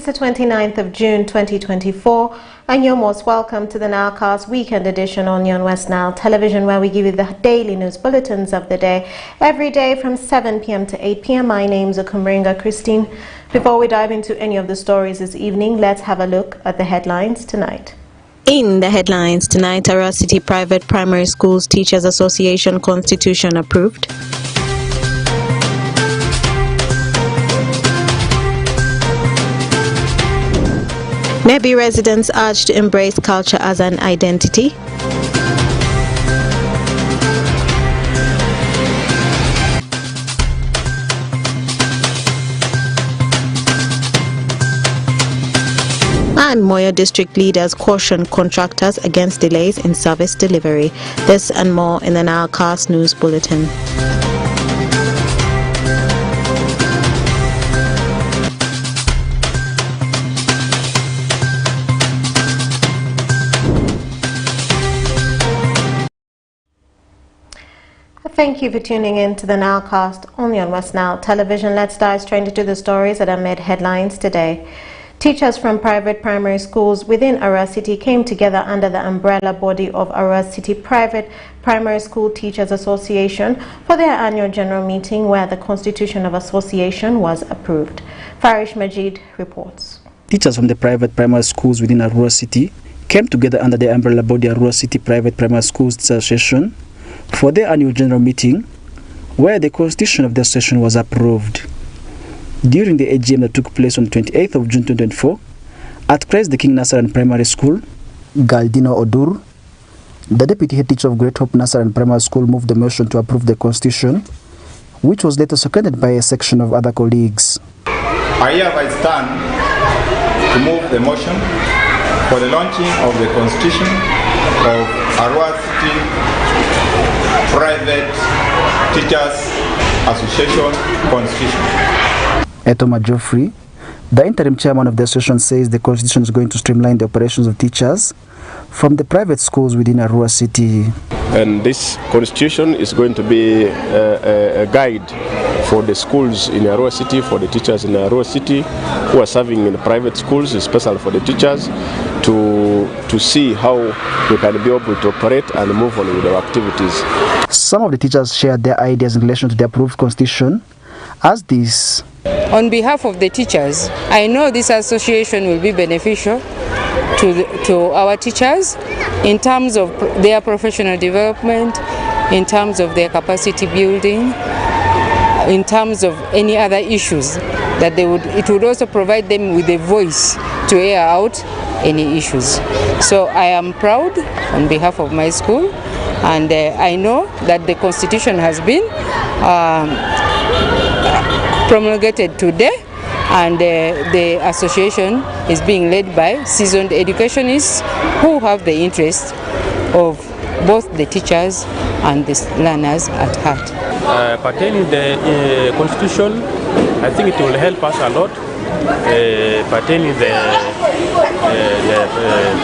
the 29th of June 2024, and you're most welcome to the NILEcast Weekend Edition on West Nile Television, where we give you the daily news bulletins of the day, every day from 7 p.m. to 8 p.m. My name's Okumringa Christine. Before we dive into any of the stories this evening, let's have a look at the headlines tonight. In the headlines tonight, Arua City Private Primary Schools Teachers Association Constitution approved. Maybe residents urged to embrace culture as an identity. And Moyo district leaders caution contractors against delays in service delivery. This and more in the NILEcast News Bulletin. Thank you for tuning in to the NILEcast only on West Nile Television. Let's dive straight into the stories that have made headlines today. Teachers from private primary schools within Arua City came together under the umbrella body of Arua City Private Primary School Teachers Association for their annual general meeting, where the Constitution of Association was approved. Farish Majid reports. Teachers from the private primary schools within Arua City came together under the umbrella body Arua City Private Primary Schools Association for their annual general meeting, where the constitution of the association was approved. During the AGM that took place on 28th of June 2024 at Christ the King Nursery and Primary School, Galdino Odur, the deputy head teacher of Great Hope Nursery and Primary School, moved the motion to approve the constitution, which was later seconded by a section of other colleagues. I hereby stand to move the motion for the launching of the constitution of Arua City Private Teachers Association Constitution. Etoma Geoffrey, the interim chairman of the association, says the constitution is going to streamline the operations of teachers from the private schools within Arua City. And this constitution is going to be a guide for the schools in Arua City, for the teachers in Arua City who are serving in private schools, especially for the teachers, to see how we can be able to operate and move on with our activities. Some of the teachers shared their ideas in relation to the approved constitution as this. On behalf of the teachers, I know this association will be beneficial to our teachers in terms of their professional development, in terms of their capacity building, in terms of any other issues that it would also provide them with a voice to air out any issues. So I am proud on behalf of my school, and I know that the constitution has been promulgated today, and the association is being led by seasoned educationists who have the interest of both the teachers and the learners at heart. Pertaining the constitution, I think it will help us a lot. Pertaining the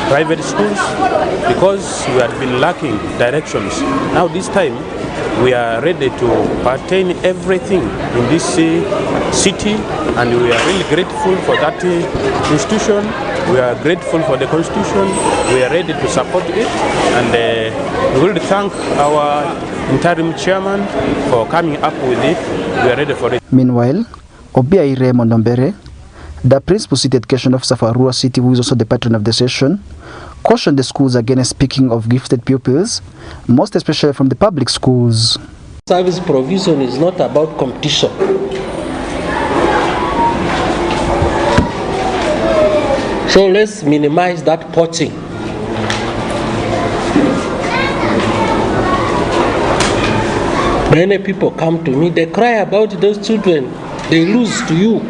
private schools, because we have been lacking directions. Now this time we are ready to pertain everything in this city, and we are really grateful for that institution. We are grateful for the constitution. We are ready to support it, and we will thank our interim chairman for coming up with it. We are ready for it. Meanwhile, Obiaire Mondombere, the principal city education officer for Arua City, who is also the patron of the session, cautioned the schools against speaking of gifted pupils, most especially from the public schools. Service provision is not about competition. So let's minimize that poaching. Many people come to me, they cry about those children, they lose to you.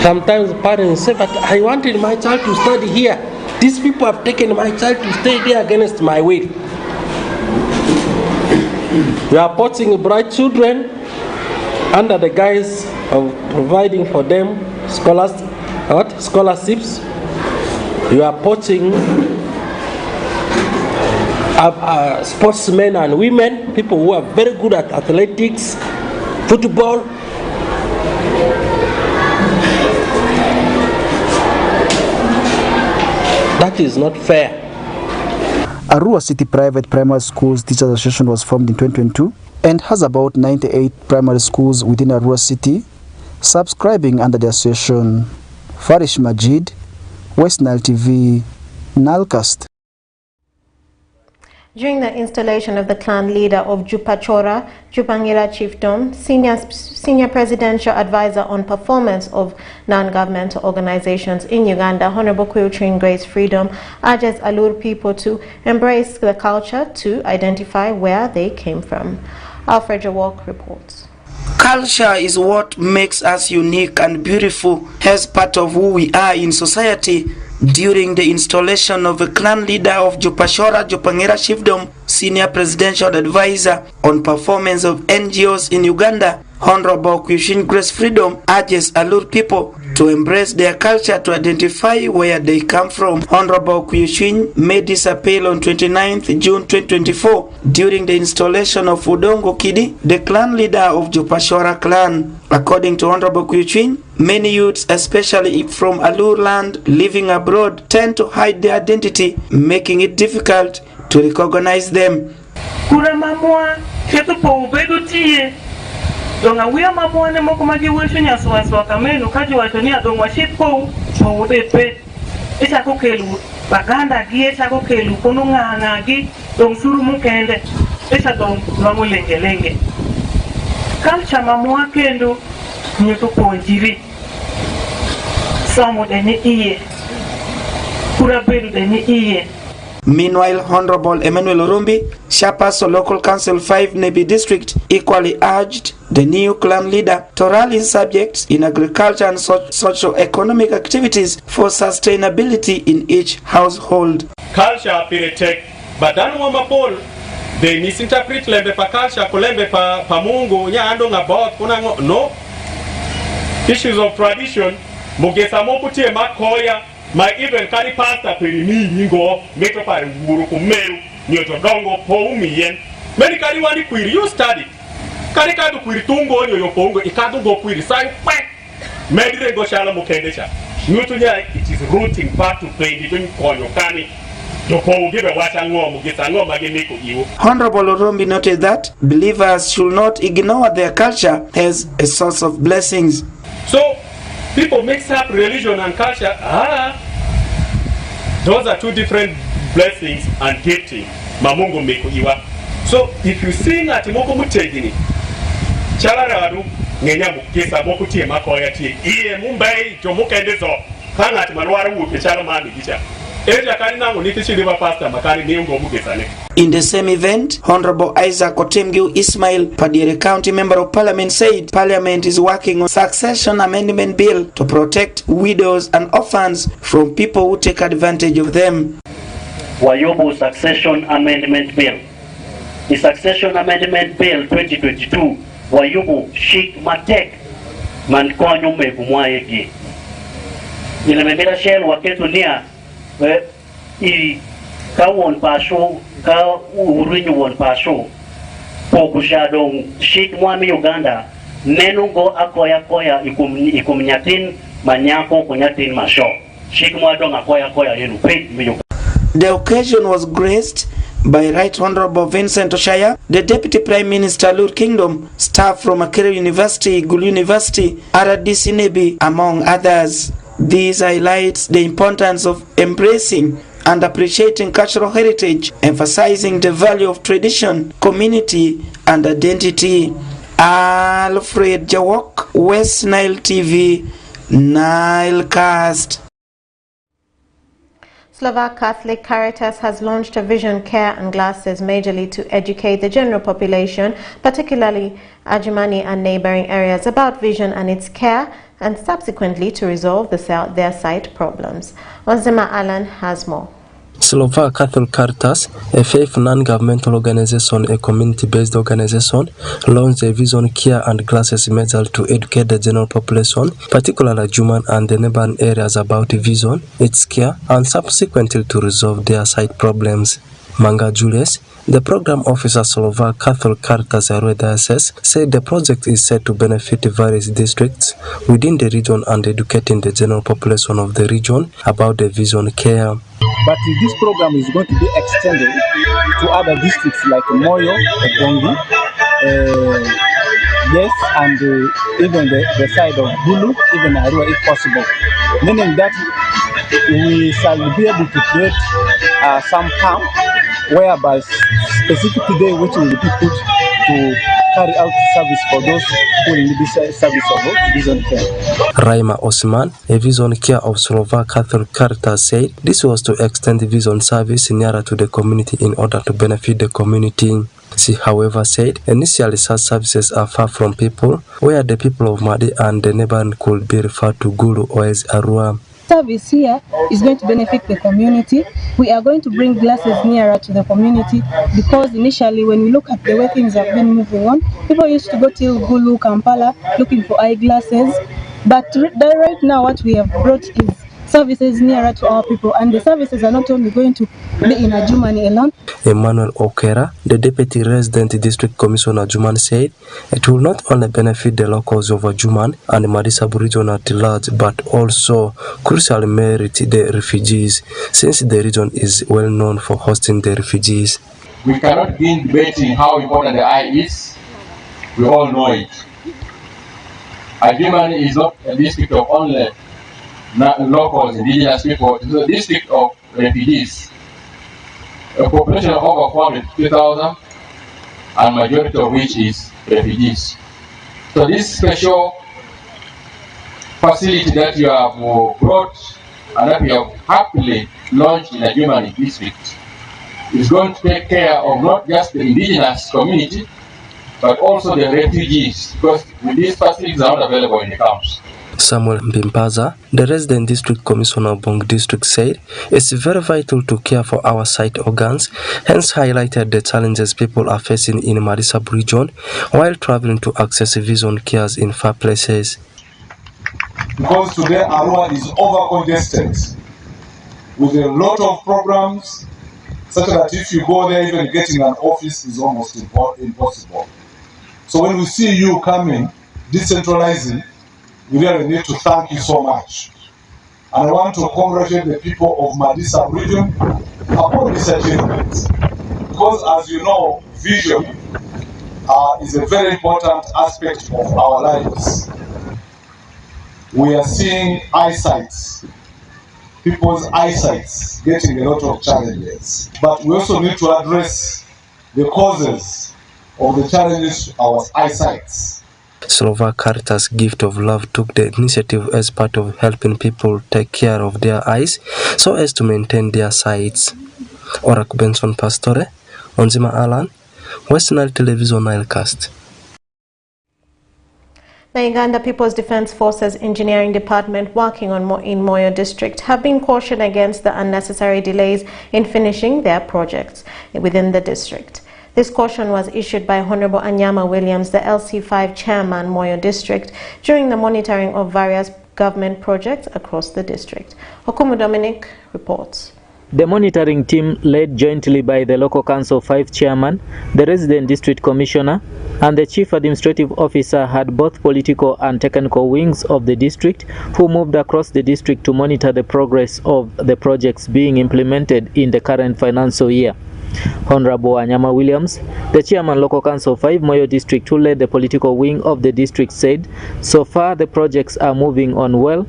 Sometimes parents say, but I wanted my child to study here. These people have taken my child to stay there against my will. We are poaching bright children under the guise of providing for them scholarships. You are poaching sportsmen and women, people who are very good at athletics, football. That is not fair. Arua City Private Primary Schools Teachers Association was formed in 2022 and has about 98 primary schools within Arua City subscribing under the association. Farish Majid, West Nile TV, Nilcast. During the installation of the clan leader of Jupachora, Jupangira Chiefdom, Senior Presidential Advisor on Performance of Non-Governmental Organizations in Uganda, Honorable Quiltrin Grace Freedom, urges Alur people to embrace the culture to identify where they came from. Alfred Jawok reports. Culture is what makes us unique and beautiful as part of who we are in society. During the installation of a clan leader of Jupashora Jupangira Chiefdom, Senior Presidential Advisor on Performance of NGOs in Uganda, Honorable Quiltrin Grace Freedom urges Alur people to embrace their culture to identify where they come from. Honorable Quiltrin made this appeal on 29th June 2024 during the installation of Udongo Kidi, the clan leader of Jupashora clan. According to Honorable Quiltrin, many youths, especially from Alur land living abroad, tend to hide their identity, making it difficult to recognize them. Donga wia mabwane moko magiwesho nyaswaswa kamenu kaji watonia dongwa shitpo chowutepe echa kokelu baganda gi echa kokelu konunganga gi dong suru mukende echa dong lenge kalcha mamwa kendo nyoto ponjiri samo deni iye kura bedu deni iye. Meanwhile, Honorable Emmanuel Orumbi, Chairperson Local Council 5 Nebi District, equally urged the new clan leader to rally subjects in agriculture and socio-economic activities for sustainability in each household. Culture piretek, badanu wa mapol, they misinterpret lembe pa culture, kulembe pa mungu, nya ando nga bot, kuna no. Issues of tradition, mugesa mokutie makoya, my even carry pastor perimi ningo meto pare wuru kumeru nyoto dongo poumi yen many carry wani kwiri you study carry kadu kwiri tungo nyo pongo ikadu go kwiri sai pe medire go shala mukendesha nyoto nya it is rooting back to play between konyo kani to po give wacha ngo mugesa ngo magemeko iwo. Honorable Orombi noted that believers should not ignore their culture as a source of blessings. So people mix up religion and culture. Those are two different blessings and gifting. Mamungu meko iwa. So if you sing at moko mutegini, chalararu ngenya mukisa moku tie makoya tie. Iye mumbai jomukendezo. Kana ati manwaru uke chala mami gicha. Eja karina unitishi river pastor makani miungo mukisane. In the same event, Honorable Isaac Otemgiu Ismail, Padire County Member of Parliament, said Parliament is working on succession amendment bill to protect widows and orphans from people who take advantage of them. Wayubu Succession Amendment Bill. The Succession Amendment Bill 2022, Wayubu Sheikh Matek, Mankonyo Megumwaegi. Ilememira Shell Waketunia, Kawon Pasho, Ka Urinwon Pasho, Pokushadong, Sheikh Mwami Uganda, Nenungo Akoya Koya, Ikumnyatin, Manyako, Kunyatin Masho, Sheikh Mwadong Akoya Koya, Uganda. The occasion was graced by Right Honorable Vincent Oshaya, the Deputy Prime Minister Alur Kingdom, staff from Makerere University, Gulu University, RDC Nebi, among others. This highlights the importance of embracing and appreciating cultural heritage, emphasizing the value of tradition, community, and identity. Alfred Jawok, West Nile TV, Nilecast. Slovak Catholic Caritas has launched a vision care and glasses majorly to educate the general population, particularly Ajumani and neighboring areas, about vision and its care, and subsequently to resolve their sight problems. Onzema Alan has more. Slovak Catholic Caritas, a faith non-governmental organization, a community-based organization, launched a vision care and glasses medal to educate the general population, particularly Juman and the neighboring areas about vision, its care, and subsequently to resolve their sight problems. Manga Julius, the program officer Slovak Catholic Caritas Arua Diocese, said the project is set to benefit various districts within the region and educating the general population of the region about the vision care. But this program is going to be extended to other districts like Moyo, Bongi, yes, and even the side of Bulu, even Arua if possible. Meaning that we shall be able to create some camp whereby specific day which will be put to carry out service for those who need this service of vision care. Raima Osman, a vision care of Slovak Catholic Caritas, said this was to extend the vision service nearer to the community in order to benefit the community. She, however, said initially such services are far from people, where the people of Madi and the neighborhood could be referred to Gulu or as Arua. Service here is going to benefit the community. We are going to bring glasses nearer to the community because initially when we look at the way things have been moving on, people used to go to Gulu, Kampala looking for eyeglasses, but right now what we have brought is services nearer to our people, and the services are not only going to be in Adjumani alone. Emmanuel Okera, the Deputy Resident District Commissioner Adjuman, said it will not only benefit the locals of Adjuman and the Madisabu region at large, but also crucially merit the refugees, since the region is well known for hosting the refugees. We cannot begin debating how important the eye is. We all know it. Adjuman is not a district of only locals, indigenous people, it is a district of refugees. A population of over 450,000, and majority of which is refugees. So this special facility that you have brought and that we have happily launched in a Adjumani district is going to take care of not just the indigenous community, but also the refugees, because these facilities are not available in the camps. Samuel Mpimpaza, the resident district commissioner of Bong district, said it's very vital to care for our sight organs, hence highlighted the challenges people are facing in Madisabu region while traveling to access vision cares in far places. Because today Arua is over-congested with a lot of programs, such that if you go there, even getting an office is almost impossible. So when we see you coming, decentralizing, we really need to thank you so much. And I want to congratulate the people of Madisabu region upon this achievement. Because as you know, vision is a very important aspect of our lives. We are seeing people's eyesight getting a lot of challenges. But we also need to address the causes of the challenges to our eyesight. Slovak Caritas Gift of Love took the initiative as part of helping people take care of their eyes so as to maintain their sights. Orak Benson Pastore, Onzima Alan, West Nile Television Nilecast. The Uganda People's Defense Forces Engineering Department working in Moyo District have been cautioned against the unnecessary delays in finishing their projects within the district. This caution was issued by Honorable Anyama Williams, the LC5 chairman, Moyo District, during the monitoring of various government projects across the district. Okumu Dominic reports. The monitoring team, led jointly by the local council 5 chairman, the resident district commissioner, and the chief administrative officer, had both political and technical wings of the district who moved across the district to monitor the progress of the projects being implemented in the current financial year. Honorable Anyama Williams, the chairman local council 5 Moyo District, who led the political wing of the district, said so far the projects are moving on well,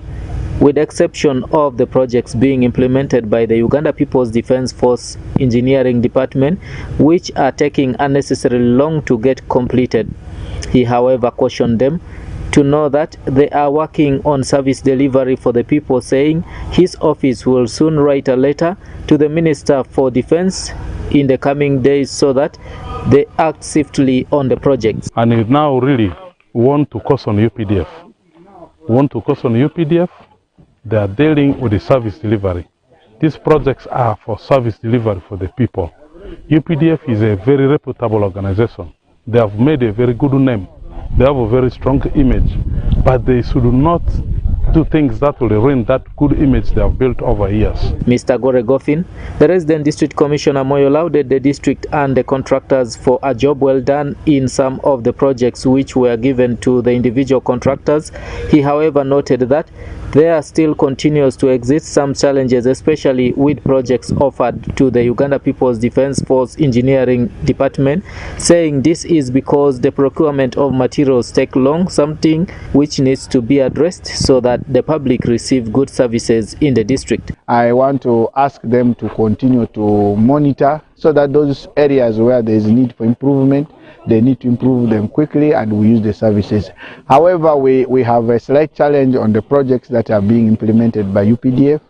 with the exception of the projects being implemented by the Uganda People's Defense Force Engineering Department, which are taking unnecessarily long to get completed. He, however, cautioned them to know that they are working on service delivery for the people, saying his office will soon write a letter to the Minister for Defense in the coming days so that they act swiftly on the projects. And we now really want to caution UPDF. They are dealing with the service delivery. These projects are for service delivery for the people. UPDF is a very reputable organization. They have made a very good name. They have a very strong image, but they should not do things that will ruin that good image they have built over years. Mr. Gore Goffin, the resident district commissioner, Moyo lauded the district and the contractors for a job well done in some of the projects which were given to the individual contractors. He, however, noted that there still continues to exist some challenges, especially with projects offered to the Uganda People's Defence Force Engineering Department, saying this is because the procurement of materials take long, something which needs to be addressed so that the public receive good services in the district. I want to ask them to continue to monitor so that those areas where there is need for improvement, they need to improve them quickly and we use the services. However, we have a slight challenge on the projects that are being implemented by UPDF.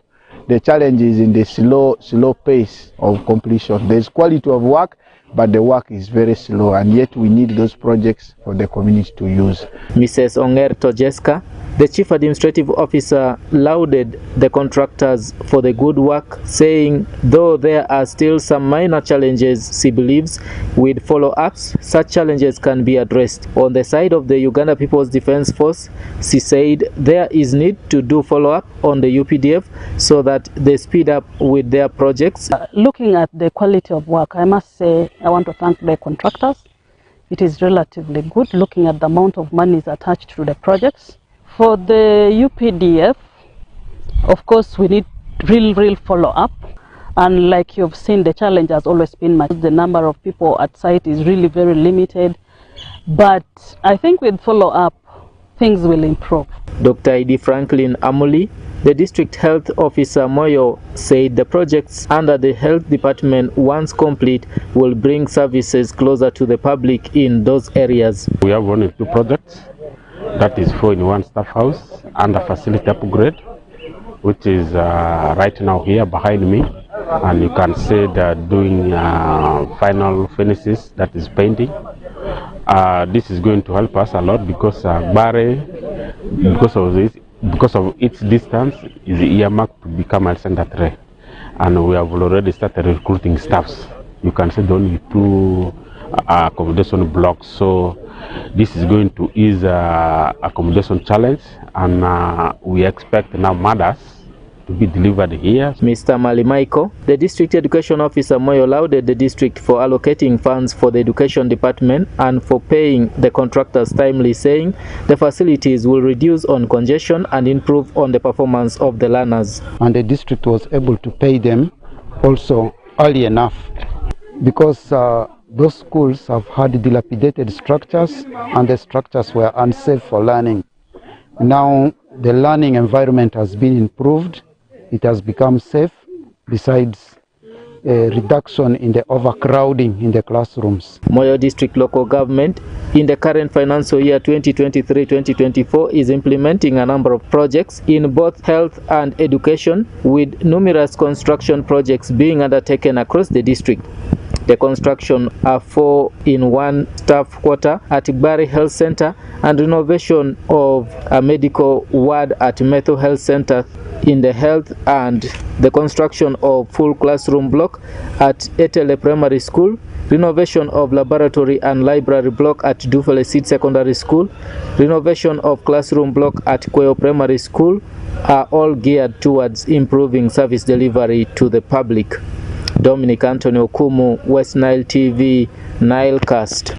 The challenge is in the slow pace of completion. There is quality of work, but the work is very slow, and yet we need those projects for the community to use. Mrs. Onger Tojeska, the Chief Administrative Officer, lauded the contractors for the good work, saying though there are still some minor challenges, she believes with follow-ups, such challenges can be addressed. On the side of the Uganda People's Defence Force, she said there is need to do follow-up on the UPDF so that they speed up with their projects. Looking at the quality of work, I must say I want to thank the contractors. It is relatively good looking at the amount of money is attached to the projects. For the UPDF, of course, we need real follow-up. And like you've seen, the challenge has always been the number of people at site is really very limited. But I think with follow-up, things will improve. Dr. Idi Franklin Amuli, the district health officer Moyo, said the projects under the health department, once complete, will bring services closer to the public in those areas. We have 1 or 2 projects. That is 4-in-1 staff house and a facility upgrade, which is right now here behind me, and you can see they're doing final finishes, that is painting. This is going to help us a lot because Bare, because of its distance, is earmarked to become a center 3, and we have already started recruiting staffs. You can see only 2 accommodation blocks, so this is going to ease accommodation challenge, and we expect now mothers to be delivered here. Mr. Mali Michael, the district education officer Moyo, lauded the district for allocating funds for the education department and for paying the contractors timely, saying the facilities will reduce on congestion and improve on the performance of the learners. And the district was able to pay them also early enough because those schools have had dilapidated structures and the structures were unsafe for learning. Now the learning environment has been improved. It has become safe, besides a reduction in the overcrowding in the classrooms. Moyo District Local Government in the current financial year 2023-2024 is implementing a number of projects in both health and education, with numerous construction projects being undertaken across the district. The construction of 4-in-1 staff quarter at Bari Health Center and renovation of a medical ward at Metho Health Center in the health, and the construction of full classroom block at Etele Primary School, renovation of laboratory and library block at Dufele Seed Secondary School, renovation of classroom block at Kweo Primary School are all geared towards improving service delivery to the public. Dominic Anthony Okumu, West Nile TV, Nilecast.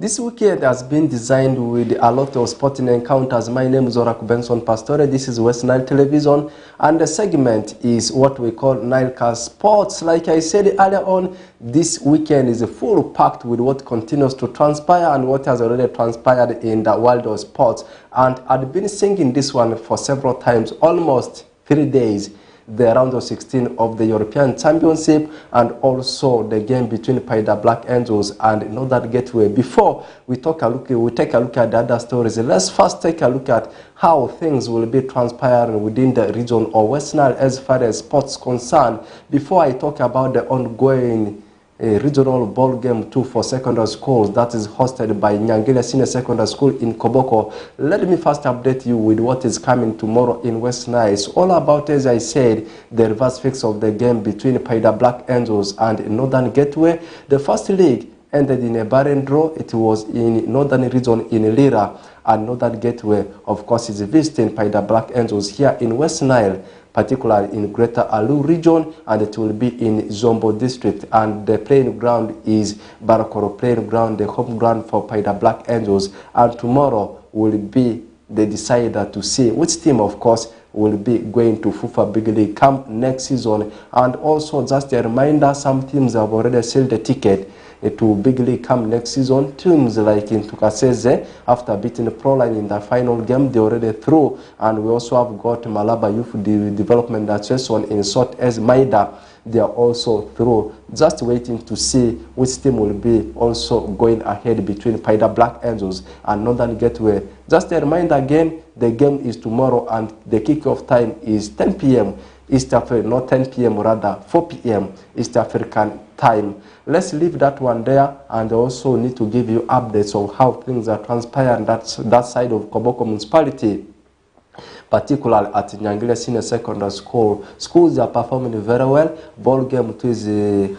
This weekend has been designed with a lot of sporting encounters. My name is Oraku Benson Pastore. This is West Nile Television, and the segment is what we call Nilecast Sports. Like I said earlier on, this weekend is full packed with what continues to transpire and what has already transpired in the world of sports. And I've been singing this one for several times, almost 3 days. the round of 16 of the European Championship, and also the game between Paida Black Angels and Northern Gateway. Before we take a look at the other stories, let's first take a look at how things will be transpiring within the region of West Nile as far as sports concerned. Before I talk about the ongoing regional ball game 2 for secondary schools that is hosted by Nyangele Senior Secondary School in Koboko, let me first update you with what is coming tomorrow in West Nile. It's all about, as I said, the reverse fix of the game between Paida Black Angels and Northern Gateway. The first league ended in a barren draw. It was in Northern region in Lira, and Northern Gateway, of course, is visiting Paida Black Angels here in West Nile, particularly in Greater Alu region, and it will be in Zombo district. And the playing ground is Barakoro playing ground, the home ground for Paida Black Angels. And tomorrow will be the decider to see which team, of course, will be going to FUFA Big League come next season. And also, just a reminder, some teams have already sold the ticket to Big League come next season. Teams like in Tukaseze, after beating the Pro Line in the final game, they already through. And we also have got Malaba Youth Development Association in Sort as Maida. They are also through, just waiting to see which team will be also going ahead between Paida Black Angels and Northern Gateway. Just a reminder again, the game is tomorrow and the kickoff time is 10 p.m. East African, not 10 p.m. rather, 4 p.m. East African time. Let's leave that one there, and also need to give you updates of how things are transpiring that side of Koboko municipality, particularly at Nyangile Senior Secondary School. Schools are performing very well. Ball game too is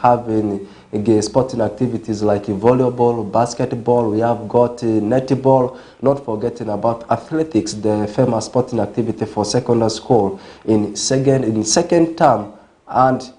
having sporting activities like volleyball, basketball. We have got netball, not forgetting about athletics, the famous sporting activity for secondary school in second term. And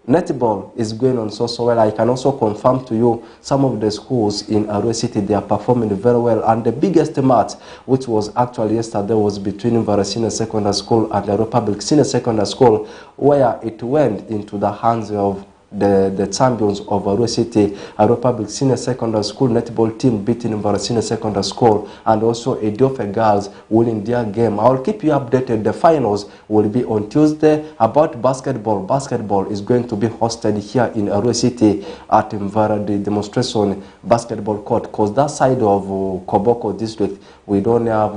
netball is going on so well. I can also confirm to you some of the schools in Arua City, they are performing very well. And the biggest match, which was actually yesterday, was between Varasina Secondary School and the Republic Senior Secondary School, where it went into the hands of the champions of Arua City. Arua Public Senior Secondary School netball team beating Varasina Secondary School, and also Ediofe Girls winning their game. I will keep you updated. The finals will be on Tuesday. About basketball, basketball is going to be hosted here in Arua City at Mvara, the demonstration basketball court, because that side of Koboko district, we don't have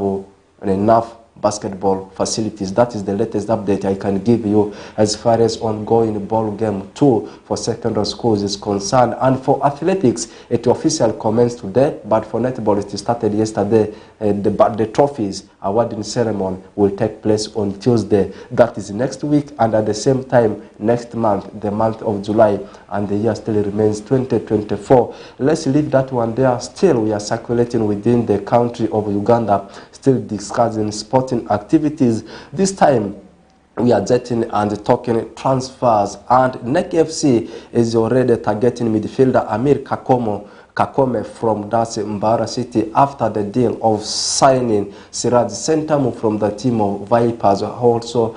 enough basketball facilities. That is the latest update I can give you as far as ongoing ball game 2 for secondary schools is concerned. And for athletics, it officially commenced today, but for netball it started yesterday. The trophies awarding ceremony will take place on Tuesday. That is next week, and at the same time next month, the month of July, and the year still remains 2024. Let's leave that one there. Still, we are circulating within the country of Uganda, still discussing sporting activities. This time we are jetting and talking transfers, and NEC FC is already targeting midfielder Amir Kakome from Mbara City after the deal of signing Siraj Sentamu from the team of Vipers, also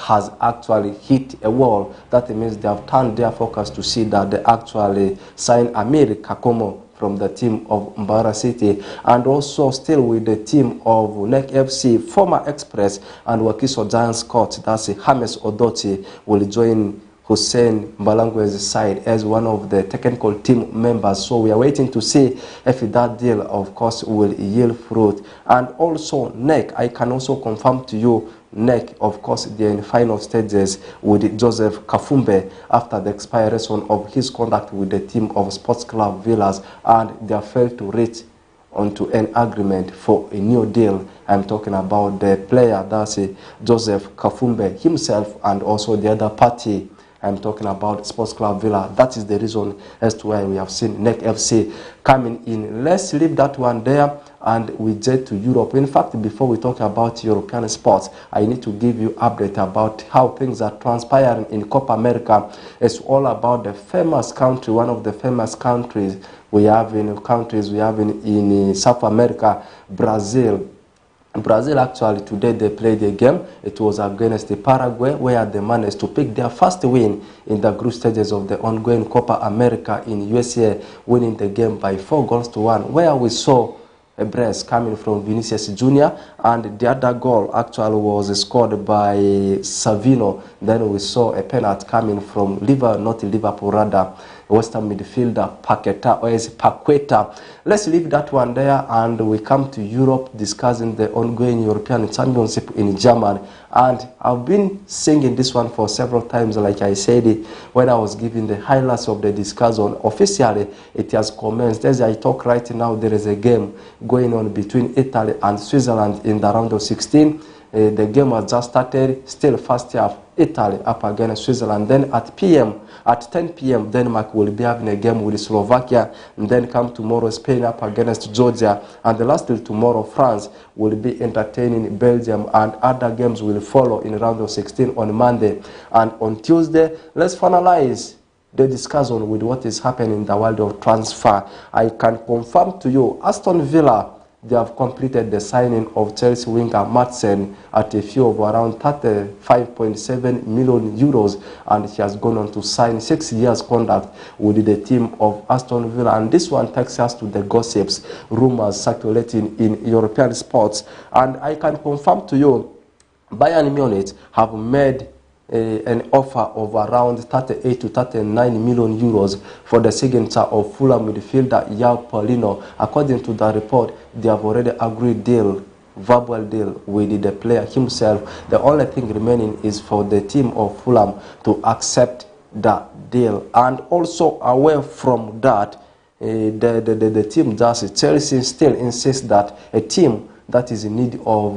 has actually hit a wall. That means they have turned their focus to see that they actually sign Amir Kakomo from the team of Mbara City. And also still with the team of NEC FC, former Express and Wakiso Giants coach, that's James Odoti, will join Hussein Mbalangwe's side as one of the technical team members. So we are waiting to see if that deal, of course, will yield fruit. And also NEC, I can also confirm to you, NEC, of course, they are in final stages with Joseph Kafumbe after the expiration of his contract with the team of Sports Club Villas, and they have failed to reach onto an agreement for a new deal. I'm talking about the player, that's Joseph Kafumbe himself, and also the other party. I'm talking about Sports Club Villa. That is the reason as to why we have seen NEC FC coming in. Let's leave that one there and we jet to Europe. In fact, before we talk about European sports, I need to give you an update about how things are transpiring in Copa America. It's all about the famous country, one of the famous countries we have in South America, Brazil. Brazil actually today they played a game. It was against the Paraguay, where they managed to pick their first win in the group stages of the ongoing Copa America in USA, winning the game by 4-1, where we saw a brace coming from Vinicius Jr. and the other goal actually was scored by Savino. Then we saw a penalty coming from Liverpool rather, Western midfielder Paqueta. Let's leave that one there and we come to Europe discussing the ongoing European Championship in Germany. And I've been singing this one for several times, like I said it when I was giving the highlights of the discussion. Officially, it has commenced. As I talk right now, there is a game going on between Italy and Switzerland in the round of 16. The game has just started, still first half, Italy up against Switzerland. Then at 10 p.m, Denmark will be having a game with Slovakia. And then come tomorrow, Spain up against Georgia. And lastly, tomorrow, France will be entertaining Belgium. And other games will follow in round of 16 on Monday. And on Tuesday, let's finalize the discussion with what is happening in the world of transfer. I can confirm to you, Aston Villa, they have completed the signing of Chelsea winger Madsen at a fee of around 35.7 million euros, and he has gone on to sign 6 years contract with the team of Aston Villa. And this one takes us to the gossips, rumors circulating in European sports. And I can confirm to you, Bayern Munich have made an offer of around 38 to 39 million euros for the signature of Fulham midfielder João Paulino. According to the report, they have already agreed verbal deal with the player himself. The only thing remaining is for the team of Fulham to accept that deal. And also away from that, the team does Chelsea still insists that a team that is in need of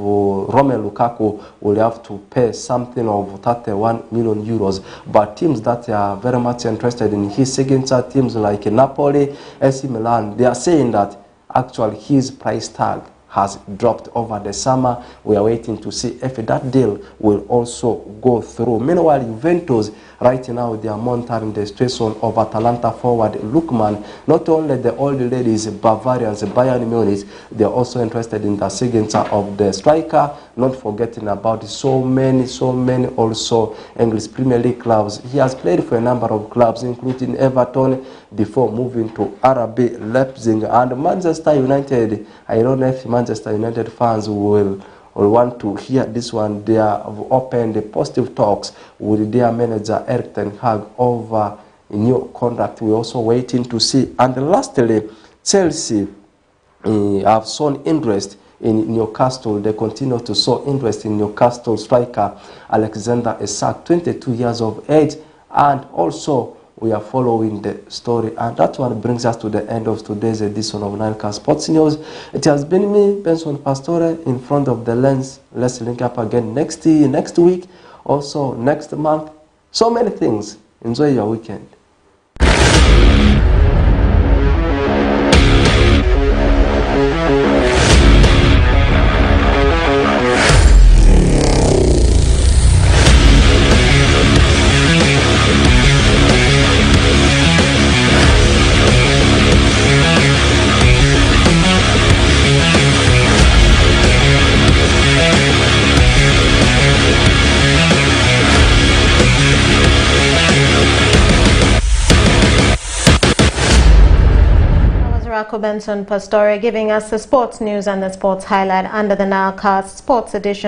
Romelu Lukaku will have to pay something of 31 million euros. But teams that are very much interested in his signature, teams like Napoli, AC Milan, they are saying that actually his price tag has dropped over the summer. We are waiting to see if that deal will also go through. Meanwhile, Juventus, right now, they are monitoring the situation of Atalanta forward Lookman. Not only the old ladies, Bavarians, Bayern Munich, they are also interested in the signature of the striker. Not forgetting about so many also English Premier League clubs. He has played for a number of clubs, including Everton, before moving to RB Leipzig and Manchester United. I don't know if Manchester United fans will want to hear this one. They have opened positive talks with their manager Erik ten Hag over a new contract. We're also waiting to see. And lastly, Chelsea have shown interest in Newcastle. They continue to show interest in Newcastle striker Alexander Isak, 22 years of age. And also we are following the story. And that one brings us to the end of today's edition of NILE Sports News. It has been me, Benson Pastore, in front of the lens. Let's link up again next week, also next month. So many things. Enjoy your weekend. Benson Pastore giving us the sports news and the sports highlight under the NILE Sports Edition.